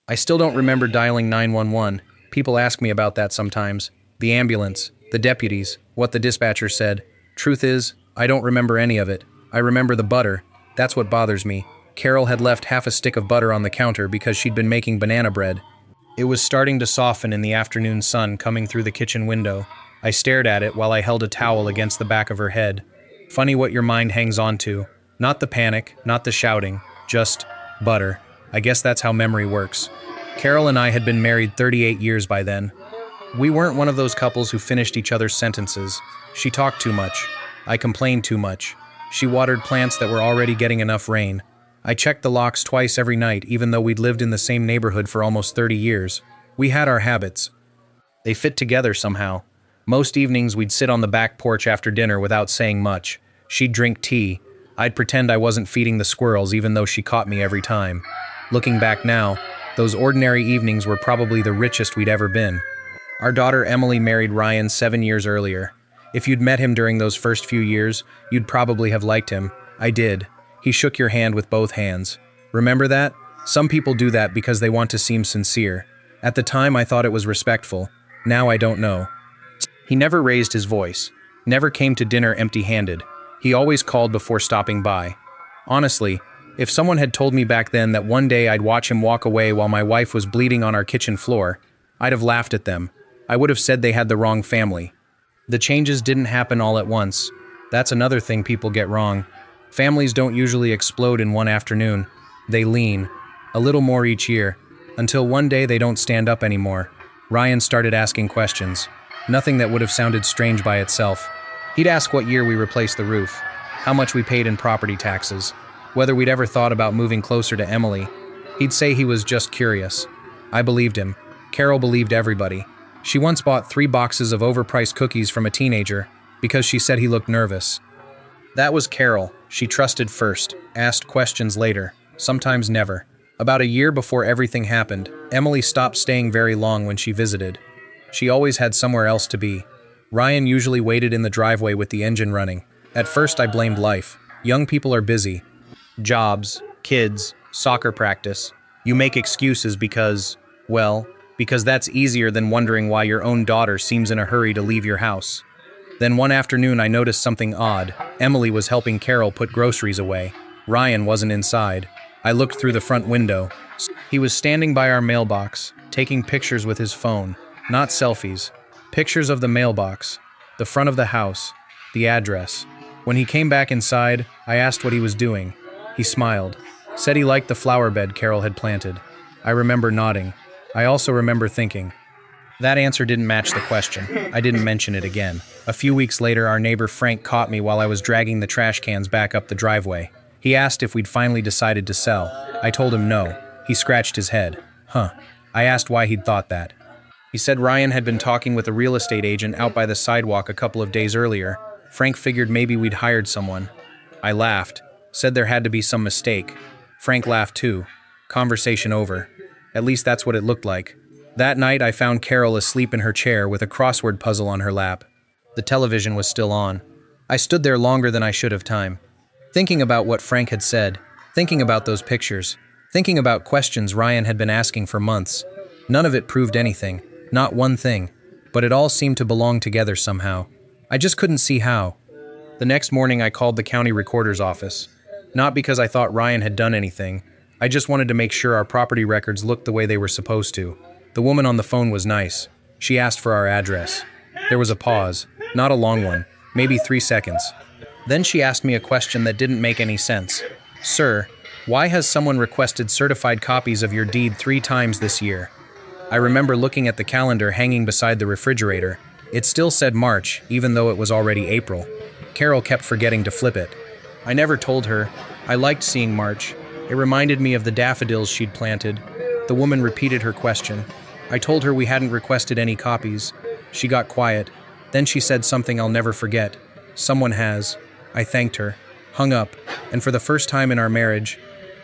I still don't remember dialing 911. People ask me about that sometimes. The ambulance, the deputies, what the dispatcher said. Truth is, I don't remember any of it. I remember the butter. That's what bothers me. Carol had left half a stick of butter on the counter because she'd been making banana bread. It was starting to soften in the afternoon sun coming through the kitchen window. I stared at it while I held a towel against the back of her head. Funny what your mind hangs on to. Not the panic, not the shouting, just butter. I guess that's how memory works. Carol and I had been married 38 years by then. We weren't one of those couples who finished each other's sentences. She talked too much. I complained too much. She watered plants that were already getting enough rain. I checked the locks twice every night, even though we'd lived in the same neighborhood for almost 30 years. We had our habits. They fit together somehow. Most evenings we'd sit on the back porch after dinner without saying much. She'd drink tea. I'd pretend I wasn't feeding the squirrels even though she caught me every time. Looking back now, those ordinary evenings were probably the richest we'd ever been. Our daughter Emily married Ryan 7 years earlier. If you'd met him during those first few years, you'd probably have liked him. I did. He shook your hand with both hands. Remember that? Some people do that because they want to seem sincere. At the time I thought it was respectful. Now I don't know. He never raised his voice. Never came to dinner empty-handed. He always called before stopping by. Honestly, if someone had told me back then that one day I'd watch him walk away while my wife was bleeding on our kitchen floor, I'd have laughed at them. I would have said they had the wrong family. The changes didn't happen all at once. That's another thing people get wrong. Families don't usually explode in one afternoon. They lean, a little more each year, until one day they don't stand up anymore. Ryan started asking questions. Nothing that would have sounded strange by itself. He'd ask what year we replaced the roof, how much we paid in property taxes, whether we'd ever thought about moving closer to Emily. He'd say he was just curious. I believed him. Carol believed everybody. She once bought 3 boxes of overpriced cookies from a teenager because she said he looked nervous. That was Carol. She trusted first, asked questions later, sometimes never. About a year before everything happened, Emily stopped staying very long when she visited. She always had somewhere else to be. Ryan usually waited in the driveway with the engine running. At first I blamed life. Young people are busy. Jobs, kids, soccer practice. You make excuses because that's easier than wondering why your own daughter seems in a hurry to leave your house. Then one afternoon I noticed something odd. Emily was helping Carol put groceries away. Ryan wasn't inside. I looked through the front window. He was standing by our mailbox, taking pictures with his phone. Not selfies. Pictures of the mailbox, the front of the house, the address. When he came back inside, I asked what he was doing. He smiled. Said he liked the flower bed Carol had planted. I remember nodding. I also remember thinking. That answer didn't match the question. I didn't mention it again. A few weeks later, our neighbor Frank caught me while I was dragging the trash cans back up the driveway. He asked if we'd finally decided to sell. I told him no. He scratched his head. Huh. I asked why he'd thought that. He said Ryan had been talking with a real estate agent out by the sidewalk a couple of days earlier. Frank figured maybe we'd hired someone. I laughed. Said there had to be some mistake. Frank laughed too. Conversation over. At least that's what it looked like. That night I found Carol asleep in her chair with a crossword puzzle on her lap. The television was still on. I stood there longer than I should have time. Thinking about what Frank had said. Thinking about those pictures. Thinking about questions Ryan had been asking for months. None of it proved anything. Not one thing. But it all seemed to belong together somehow. I just couldn't see how. The next morning I called the county recorder's office. Not because I thought Ryan had done anything. I just wanted to make sure our property records looked the way they were supposed to. The woman on the phone was nice. She asked for our address. There was a pause. Not a long one. Maybe 3 seconds. Then she asked me a question that didn't make any sense. Sir, why has someone requested certified copies of your deed 3 times this year? I remember looking at the calendar hanging beside the refrigerator. It still said March, even though it was already April. Carol kept forgetting to flip it. I never told her. I liked seeing March. It reminded me of the daffodils she'd planted. The woman repeated her question. I told her we hadn't requested any copies. She got quiet. Then she said something I'll never forget. Someone has. I thanked her, hung up, and for the first time in our marriage,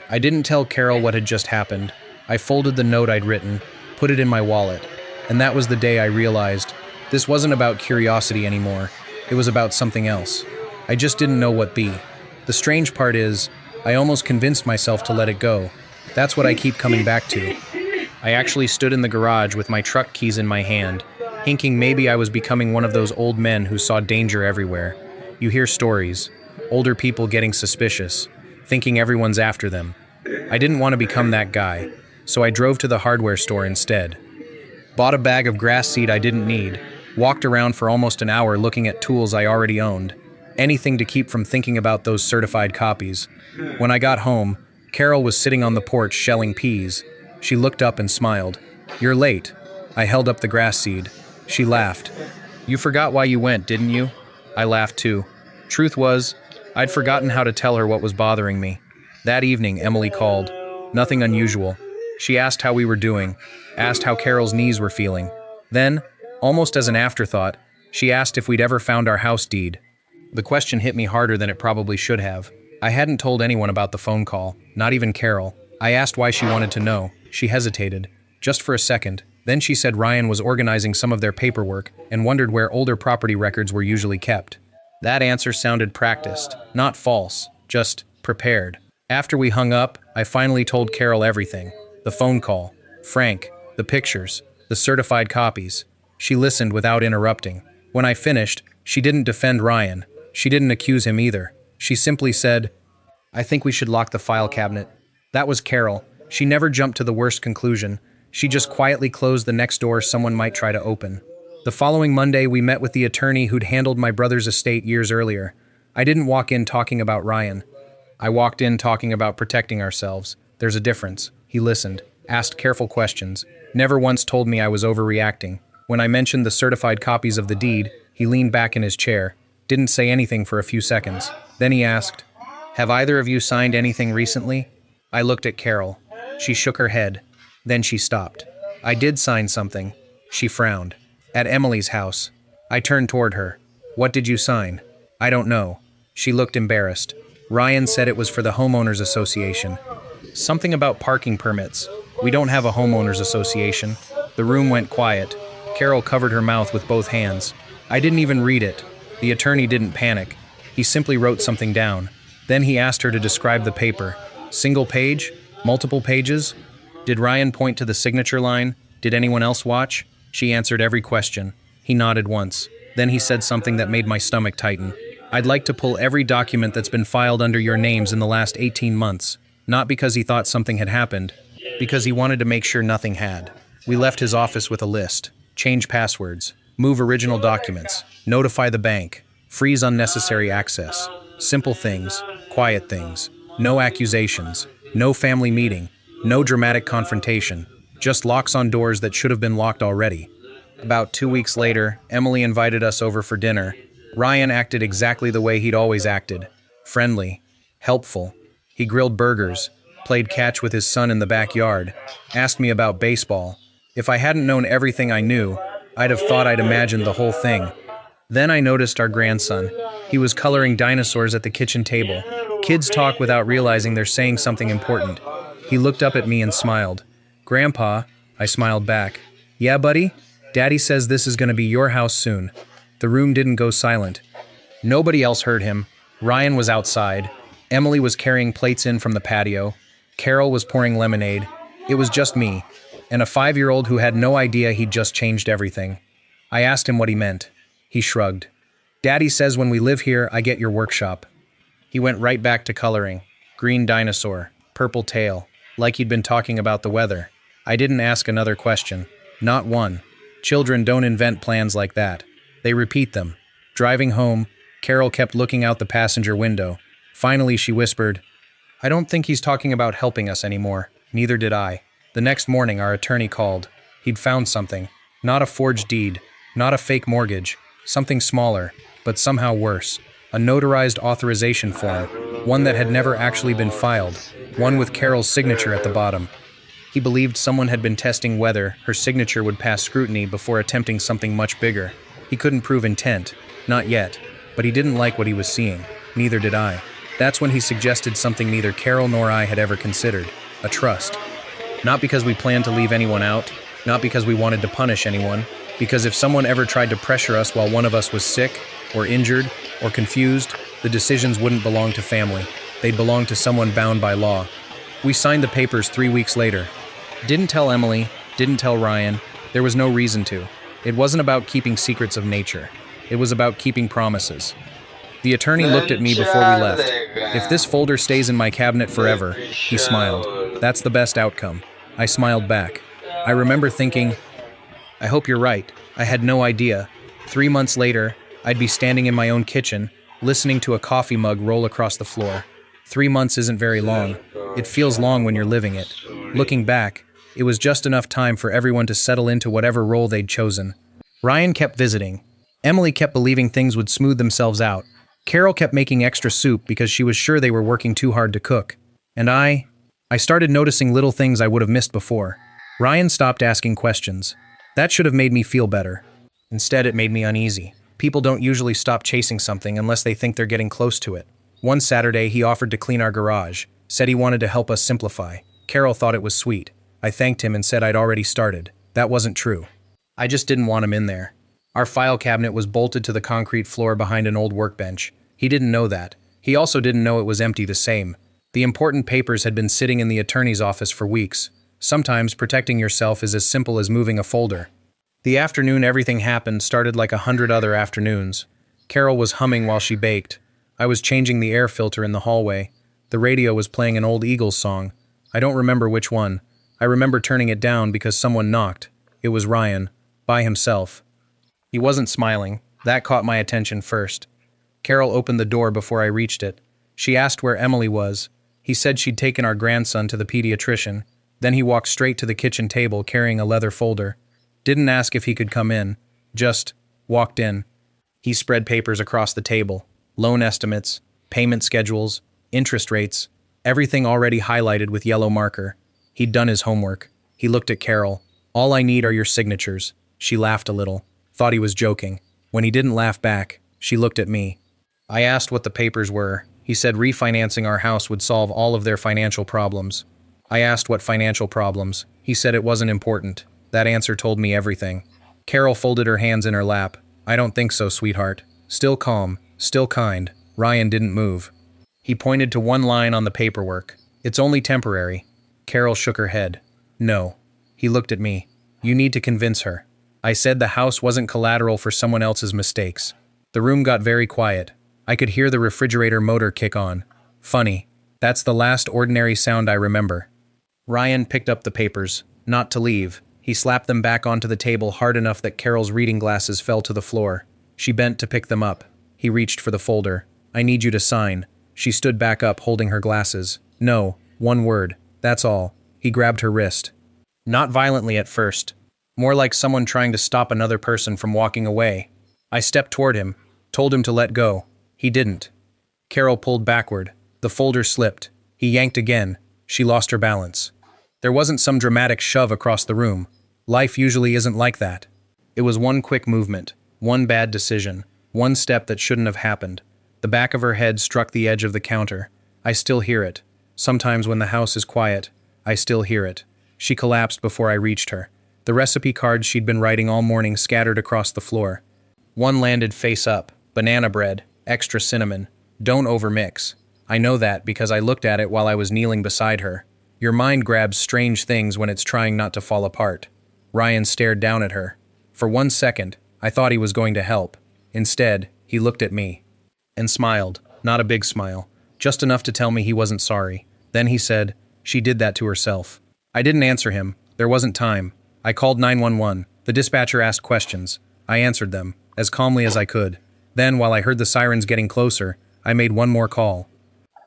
I didn't tell Carol what had just happened. I folded the note I'd written, put it in my wallet, and that was the day I realized this wasn't about curiosity anymore. It was about something else. I just didn't know what be. The strange part is, I almost convinced myself to let it go. That's what I keep coming back to. I actually stood in the garage with my truck keys in my hand, thinking maybe I was becoming one of those old men who saw danger everywhere. You hear stories, older people getting suspicious, thinking everyone's after them. I didn't want to become that guy, so I drove to the hardware store instead. Bought a bag of grass seed I didn't need, walked around for almost an hour looking at tools I already owned, anything to keep from thinking about those certified copies. When I got home, Carol was sitting on the porch shelling peas. She looked up and smiled. "You're late." I held up the grass seed. She laughed. "You forgot why you went, didn't you?" I laughed too. Truth was, I'd forgotten how to tell her what was bothering me. That evening, Emily called. Nothing unusual. She asked how we were doing, asked how Carol's knees were feeling. Then, almost as an afterthought, she asked if we'd ever found our house deed. The question hit me harder than it probably should have. I hadn't told anyone about the phone call, not even Carol. I asked why she wanted to know. She hesitated, just for a second. Then she said Ryan was organizing some of their paperwork and wondered where older property records were usually kept. That answer sounded practiced, not false, just prepared. After we hung up, I finally told Carol everything. The phone call, Frank, the pictures, the certified copies. She listened without interrupting. When I finished, she didn't defend Ryan. She didn't accuse him either. She simply said, "I think we should lock the file cabinet." That was Carol. She never jumped to the worst conclusion. She just quietly closed the next door someone might try to open. The following Monday, we met with the attorney who'd handled my brother's estate years earlier. I didn't walk in talking about Ryan. I walked in talking about protecting ourselves. There's a difference. He listened, asked careful questions, never once told me I was overreacting. When I mentioned the certified copies of the deed, he leaned back in his chair, didn't say anything for a few seconds. Then he asked, "Have either of you signed anything recently?" I looked at Carol. She shook her head. Then she stopped. "I did sign something." She frowned. "At Emily's house." I turned toward her. "What did you sign?" "I don't know." She looked embarrassed. "Ryan said it was for the homeowners association. Something about parking permits. We don't have a homeowners association." The room went quiet. Carol covered her mouth with both hands. I didn't even read it. The attorney didn't panic. He simply wrote something down. Then he asked her to describe the paper. Single page? Multiple pages? Did Ryan point to the signature line? Did anyone else watch? She answered every question. He nodded once. Then he said something that made my stomach tighten. "I'd like to pull every document that's been filed under your names in the last 18 months. Not because he thought something had happened, because he wanted to make sure nothing had." We left his office with a list. Change passwords. Move original documents. Notify the bank. Freeze unnecessary access. Simple things. Quiet things. No accusations. No family meeting. No dramatic confrontation. Just locks on doors that should have been locked already. About 2 weeks later, Emily invited us over for dinner. Ryan acted exactly the way he'd always acted. Friendly. Helpful. He grilled burgers. Played catch with his son in the backyard. Asked me about baseball. If I hadn't known everything I knew, I'd have thought I'd imagined the whole thing. Then I noticed our grandson. He was coloring dinosaurs at the kitchen table. Kids talk without realizing they're saying something important. He looked up at me and smiled. "Grandpa," I smiled back. "Yeah, buddy? Daddy says this is going to be your house soon." The room didn't go silent. Nobody else heard him. Ryan was outside. Emily was carrying plates in from the patio. Carol was pouring lemonade. It was just me, and a 5-year-old who had no idea he'd just changed everything. I asked him what he meant. He shrugged. "Daddy says when we live here, I get your workshop." He went right back to coloring. Green dinosaur, purple tail, like he'd been talking about the weather. I didn't ask another question. Not one. Children don't invent plans like that. They repeat them. Driving home, Carol kept looking out the passenger window. Finally, she whispered, "I don't think he's talking about helping us anymore." Neither did I. The next morning, our attorney called. He'd found something. Not a forged deed, not a fake mortgage, something smaller, but somehow worse. A notarized authorization form, one that had never actually been filed, one with Carol's signature at the bottom. He believed someone had been testing whether her signature would pass scrutiny before attempting something much bigger. He couldn't prove intent, not yet, but he didn't like what he was seeing. Neither did I. That's when he suggested something neither Carol nor I had ever considered, a trust. Not because we planned to leave anyone out, not because we wanted to punish anyone, because if someone ever tried to pressure us while one of us was sick, or injured, or confused, the decisions wouldn't belong to family. They'd belong to someone bound by law. We signed the papers 3 weeks later. Didn't tell Emily, didn't tell Ryan. There was no reason to. It wasn't about keeping secrets of nature. It was about keeping promises. The attorney looked at me before we left. If this folder stays in my cabinet forever, he smiled. That's the best outcome. I smiled back. I remember thinking, I hope you're right. I had no idea. 3 months later, I'd be standing in my own kitchen, listening to a coffee mug roll across the floor. 3 months isn't very long. It feels long when you're living it. Looking back, it was just enough time for everyone to settle into whatever role they'd chosen. Ryan kept visiting. Emily kept believing things would smooth themselves out. Carol kept making extra soup because she was sure they were working too hard to cook. And I started noticing little things I would have missed before. Ryan stopped asking questions. That should have made me feel better. Instead, it made me uneasy. People don't usually stop chasing something unless they think they're getting close to it. One Saturday, he offered to clean our garage, said he wanted to help us simplify. Carol thought it was sweet. I thanked him and said I'd already started. That wasn't true. I just didn't want him in there. Our file cabinet was bolted to the concrete floor behind an old workbench. He didn't know that. He also didn't know it was empty the same. The important papers had been sitting in the attorney's office for weeks. Sometimes protecting yourself is as simple as moving a folder. The afternoon everything happened started like 100 other afternoons. Carol was humming while she baked. I was changing the air filter in the hallway. The radio was playing an old Eagles song. I don't remember which one. I remember turning it down because someone knocked. It was Ryan, by himself. He wasn't smiling. That caught my attention first. Carol opened the door before I reached it. She asked where Emily was. He said she'd taken our grandson to the pediatrician. Then he walked straight to the kitchen table carrying a leather folder. Didn't ask if he could come in. Just walked in. He spread papers across the table. Loan estimates, payment schedules, interest rates, everything already highlighted with yellow marker. He'd done his homework. He looked at Carol. All I need are your signatures. She laughed a little. Thought he was joking. When he didn't laugh back, she looked at me. I asked what the papers were. He said refinancing our house would solve all of their financial problems. I asked what financial problems. He said it wasn't important. That answer told me everything. Carol folded her hands in her lap. I don't think so, sweetheart. Still calm, still kind. Ryan didn't move. He pointed to one line on the paperwork. It's only temporary. Carol shook her head. No. He looked at me. You need to convince her. I said the house wasn't collateral for someone else's mistakes. The room got very quiet. I could hear the refrigerator motor kick on. Funny. That's the last ordinary sound I remember. Ryan picked up the papers. Not to leave. He slapped them back onto the table hard enough that Carol's reading glasses fell to the floor. She bent to pick them up. He reached for the folder. I need you to sign. She stood back up, holding her glasses. No, one word. That's all. He grabbed her wrist. Not violently at first. More like someone trying to stop another person from walking away. I stepped toward him, told him to let go. He didn't. Carol pulled backward. The folder slipped. He yanked again. She lost her balance. There wasn't some dramatic shove across the room. Life usually isn't like that. It was one quick movement, one bad decision, one step that shouldn't have happened. The back of her head struck the edge of the counter. I still hear it. Sometimes when the house is quiet, I still hear it. She collapsed before I reached her. The recipe cards she'd been writing all morning scattered across the floor. One landed face up. Banana bread, extra cinnamon. Don't overmix. I know that because I looked at it while I was kneeling beside her. Your mind grabs strange things when it's trying not to fall apart. Ryan stared down at her. For 1 second, I thought he was going to help. Instead, he looked at me. And smiled. Not a big smile. Just enough to tell me he wasn't sorry. Then he said, she did that to herself. I didn't answer him. There wasn't time. I called 911. The dispatcher asked questions. I answered them, as calmly as I could. Then, while I heard the sirens getting closer, I made one more call.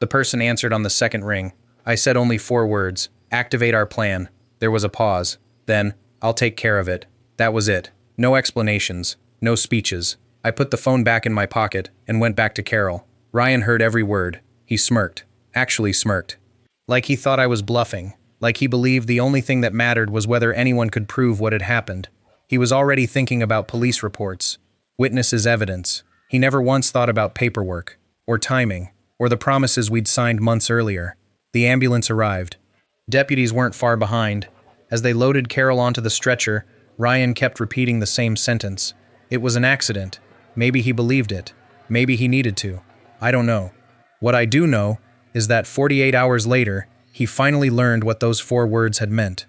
The person answered on the second ring. I said only 4 words. Activate our plan. There was a pause. Then, I'll take care of it. That was it. No explanations. No speeches. I put the phone back in my pocket and went back to Carol. Ryan heard every word. He smirked. Actually smirked. Like he thought I was bluffing. Like he believed the only thing that mattered was whether anyone could prove what had happened. He was already thinking about police reports. Witnesses' evidence. He never once thought about paperwork. Or timing. Or the promises we'd signed months earlier. The ambulance arrived. Deputies weren't far behind. As they loaded Carol onto the stretcher, Ryan kept repeating the same sentence. It was an accident. Maybe he believed it. Maybe he needed to. I don't know. What I do know is that 48 hours later, he finally learned what those 4 words had meant.